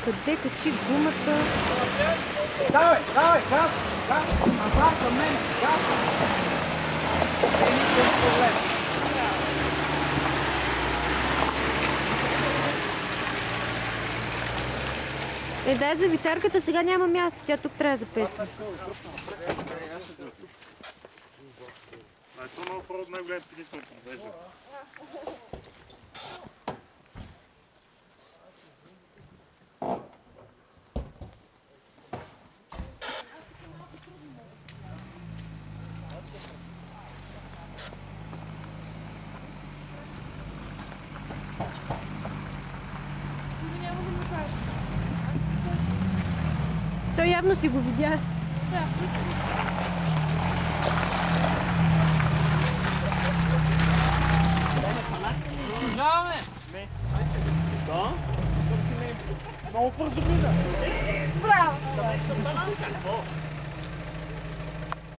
Къде качи гумата? Давай, газ, назад към мен, газ. Никакъв проблем. Дай за витарката, сега няма място, тя тук трябва да запесне. Това много хора от най-голям пилит ме подвежда. Той явно си го видя. Продължаваме! Не. Да? Много бързо мина. Браво!